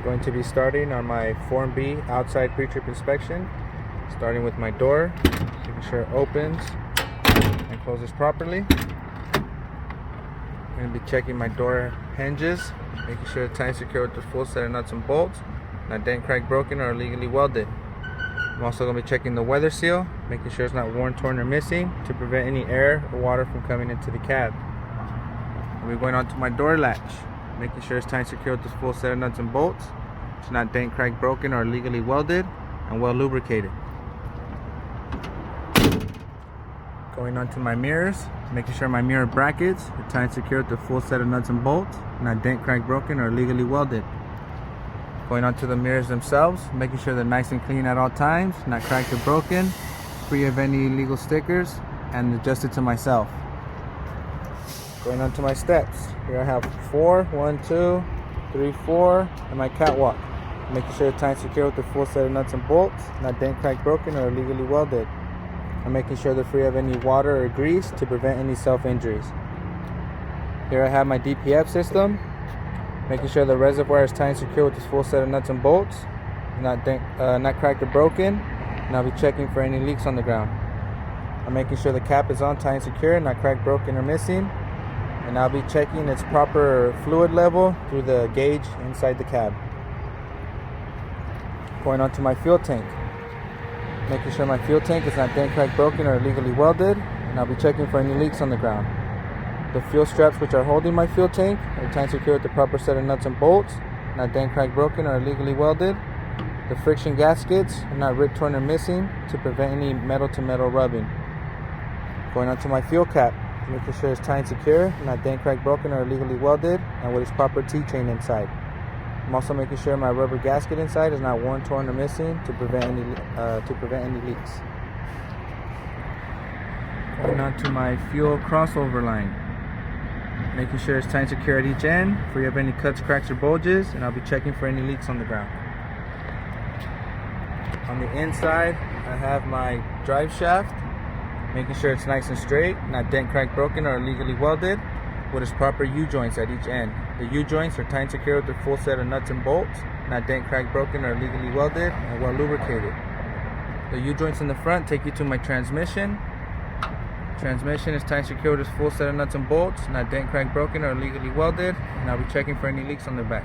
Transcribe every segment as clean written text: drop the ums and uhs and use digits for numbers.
Going to be starting on my Form B outside pre-trip inspection, starting with my door, making sure it opens and closes properly. I'm going to be checking my door hinges, making sure it's tight and secure with the full set of nuts and bolts, not dent, crack, broken, or illegally welded. I'm also going to be checking the weather seal, making sure it's not worn, torn, or missing to prevent any air or water from coming into the cab. We're going on to my door latch, making sure it's tight and secure with this full set of nuts and bolts. It's not dent, crack, broken, or illegally welded, and well lubricated. Going on to my mirrors, making sure my mirror brackets are tight and secure with the full set of nuts and bolts, not dent, crack, broken, or illegally welded. Going on to the mirrors themselves, making sure they're nice and clean at all times, not cracked or broken, free of any illegal stickers, and adjusted to myself. Going on to my steps. Here I have 4, 1, 2, 3, 4, and my catwalk. Making sure it's tight and secure with the full set of nuts and bolts, not dent, crack, broken, or illegally welded. I'm making sure they're free of any water or grease to prevent any self-injuries. Here I have my DPF system, making sure the reservoir is tight and secure with this full set of nuts and bolts, not cracked or broken, and I'll be checking for any leaks on the ground. I'm making sure the cap is on, tight and secure, not cracked, broken, or missing, and I'll be checking its proper fluid level through the gauge inside the cab. Going on to my fuel tank, making sure my fuel tank is not dent, cracked, broken, or illegally welded, and I'll be checking for any leaks on the ground. The fuel straps which are holding my fuel tank are tight and secure with the proper set of nuts and bolts, not dent, cracked, broken, or illegally welded. The friction gaskets are not ripped, torn, or missing to prevent any metal-to-metal rubbing. Going on to my fuel cap, making sure it's tight and secure, not dent, cracked, broken, or illegally welded, and with its proper T-chain inside. I'm also making sure my rubber gasket inside is not worn, torn, or missing to prevent any leaks. Going on to my fuel crossover line, making sure it's tight and secure at each end, free of any cuts, cracks, or bulges, and I'll be checking for any leaks on the ground. On the inside, I have my drive shaft, making sure it's nice and straight, not dent, cracked, broken, or illegally welded, with its proper U-joints at each end. The U-joints are tight and secure with the full set of nuts and bolts, not dent, cracked, broken, or illegally welded, and well lubricated. The U-joints in the front take you to my transmission. Transmission is tight and secure with its full set of nuts and bolts, not dent, cracked, broken, or illegally welded, and I'll be checking for any leaks on the ground.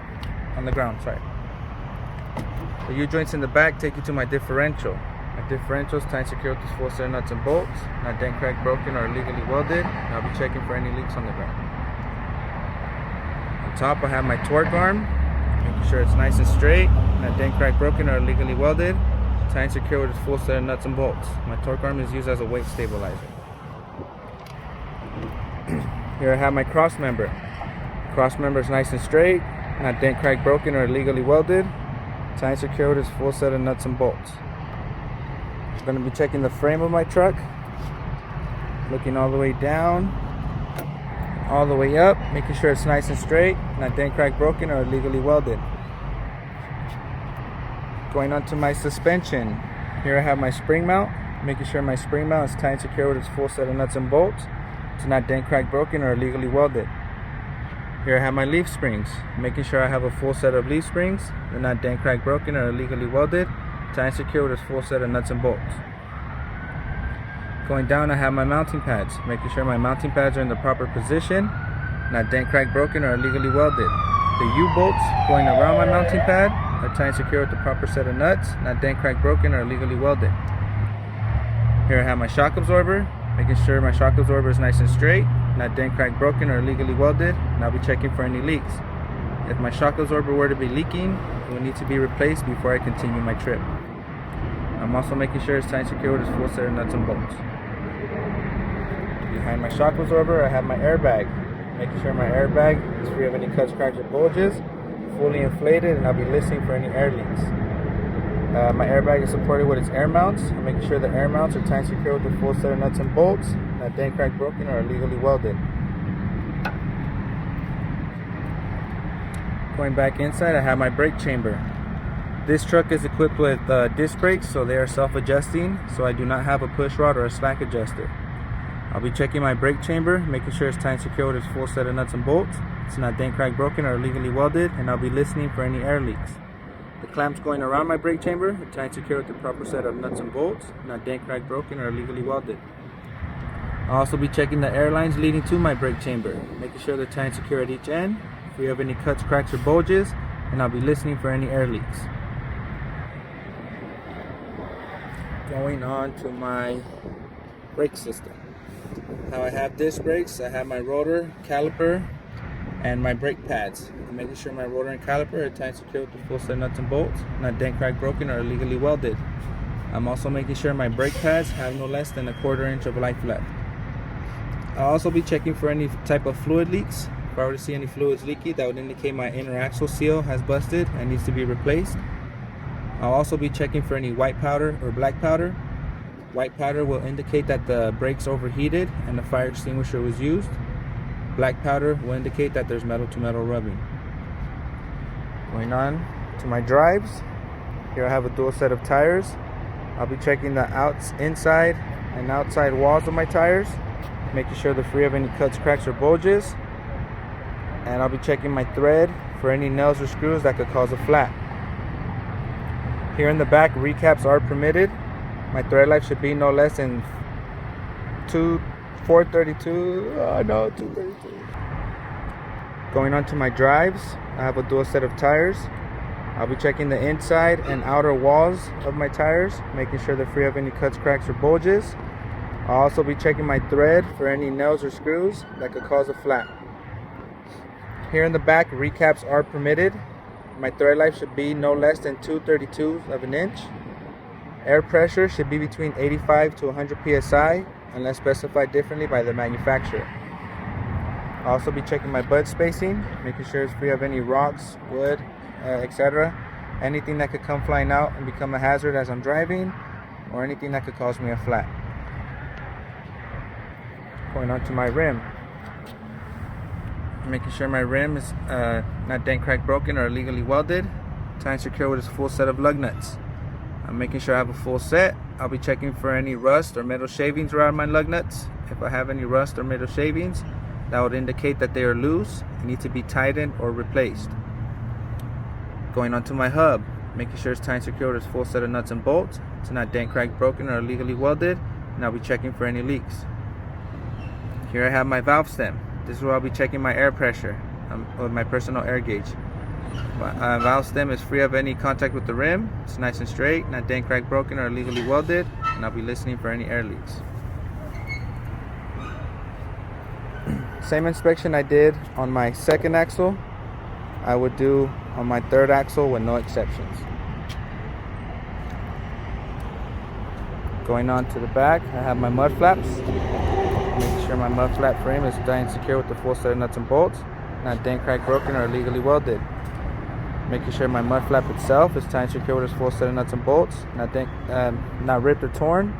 The U-joints in the back take you to my differential. My differential is tight and secure with this full set of nuts and bolts, not dent, cracked, broken, or illegally welded, and I'll be checking for any leaks on the ground. On top I have my torque arm, making sure it's nice and straight, not dent, cracked, broken, or illegally welded, tight and secure with its full set of nuts and bolts. My torque arm is used as a weight stabilizer. Here I have my cross member. Cross member is nice and straight, not dent, cracked, broken, or illegally welded, tight and secure with its full set of nuts and bolts. I'm going to be checking the frame of my truck, looking all the way down, all the way up, making sure it's nice and straight, not dent, cracked, broken, or illegally welded. Going on to my suspension. Here I have my spring mount, making sure my spring mount is tight and secure with its full set of nuts and bolts. It's not dent, cracked, broken, or illegally welded. Here I have my leaf springs, making sure I have a full set of leaf springs. They're not dent, cracked, broken, or illegally welded. Tight and secure with its full set of nuts and bolts. Going down I have my mounting pads, making sure my mounting pads are in the proper position, not dent, cracked, broken, or illegally welded. The U-bolts going around my mounting pad are tight and secure with the proper set of nuts, not dent, cracked, broken, or illegally welded. Here I have my shock absorber, making sure my shock absorber is nice and straight, not dent, cracked, broken, or illegally welded, and I'll be checking for any leaks. If my shock absorber were to be leaking, it will need to be replaced before I continue my trip. I'm also making sure it's tight and secure with its full set of nuts and bolts. Behind my shock absorber, I have my airbag, making sure my airbag is free of any cuts, cracks, or bulges, fully inflated, and I'll be listening for any air leaks. My airbag is supported with its air mounts. I'm making sure the air mounts are tight and secure with the full set of nuts and bolts, not dent, cracked, broken, or illegally welded. Going back inside, I have my brake chamber. This truck is equipped with disc brakes, so they are self-adjusting, so I do not have a push rod or a slack adjuster. I'll be checking my brake chamber, making sure it's tight and secure with its full set of nuts and bolts. It's not dent, cracked, broken, or illegally welded, and I'll be listening for any air leaks. The clamps going around my brake chamber are tied and secured with the proper set of nuts and bolts, not dent, cracked, broken, or illegally welded. I'll also be checking the air lines leading to my brake chamber, making sure they're tied and secure at each end, free of any cuts, cracks, or bulges, and I'll be listening for any air leaks. Going on to my brake system. How I have disc brakes, I have my rotor, caliper, and my brake pads. I'm making sure my rotor and caliper are tied and secured with the full set of nuts and bolts, not dent, cracked, broken, or illegally welded. I'm also making sure my brake pads have no less than 1/4 inch of life left. I'll also be checking for any type of fluid leaks. If I were to see any fluids leaky, that would indicate my inner axle seal has busted and needs to be replaced. I'll also be checking for any white powder or black powder. White powder will indicate that the brakes overheated and the fire extinguisher was used. Black powder will indicate that there's metal to metal rubbing. Going on to my drives. Here I have a dual set of tires. I'll be checking the inside and outside walls of my tires, making sure they're free of any cuts, cracks, or bulges. And I'll be checking my thread for any nails or screws that could cause a flat. Here in the back, recaps are permitted. My thread life should be no less than 432. Oh no, 232. Going on to my drives, I have a dual set of tires. I'll be checking the inside and outer walls of my tires, making sure they're free of any cuts, cracks, or bulges. I'll also be checking my thread for any nails or screws that could cause a flat. Here in the back, recaps are permitted. My thread life should be no less than 2/32 of an inch. Air pressure should be between 85 to 100 psi, unless specified differently by the manufacturer. I'll also be checking my bud spacing, making sure it's free of any rocks, wood, etc. Anything that could come flying out and become a hazard as I'm driving, or anything that could cause me a flat. Going on to my rim. Making sure my rim is not dent, cracked, broken, or illegally welded. Tied and secure with its full set of lug nuts. I'm making sure I have a full set. I'll be checking for any rust or metal shavings around my lug nuts. If I have any rust or metal shavings, that would indicate that they are loose and need to be tightened or replaced. Going on to my hub. Making sure it's tied and secure with its full set of nuts and bolts. It's not dent, cracked, broken, or illegally welded. And I'll be checking for any leaks. Here I have my valve stem. This is where I'll be checking my air pressure with my personal air gauge. My valve stem is free of any contact with the rim. It's nice and straight, not dent, cracked, broken, or illegally welded, and I'll be listening for any air leaks. Same inspection I did on my second axle, I would do on my third axle with no exceptions. Going on to the back, I have my mud flaps. Making sure my mud flap frame is tied and secure with the full set of nuts and bolts, not dent, cracked, broken, or illegally welded. Making sure my mud flap itself is tied and secure with its full set of nuts and bolts, not ripped or torn,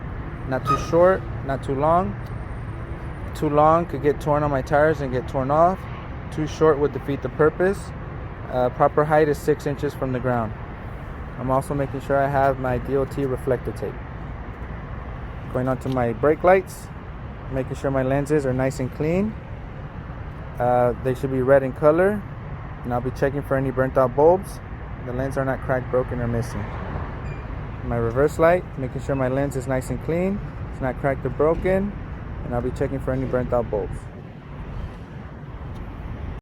not too short, not too long. Too long could get torn on my tires and get torn off. Too short would defeat the purpose. Proper height is 6 inches from the ground. I'm also making sure I have my DOT reflector tape. Going on to my brake lights, making sure my lenses are nice and clean. They should be red in color, and I'll be checking for any burnt out bulbs. The lenses are not cracked, broken, or missing. My reverse light, making sure my lens is nice and clean, it's not cracked or broken, and I'll be checking for any burnt out bulbs.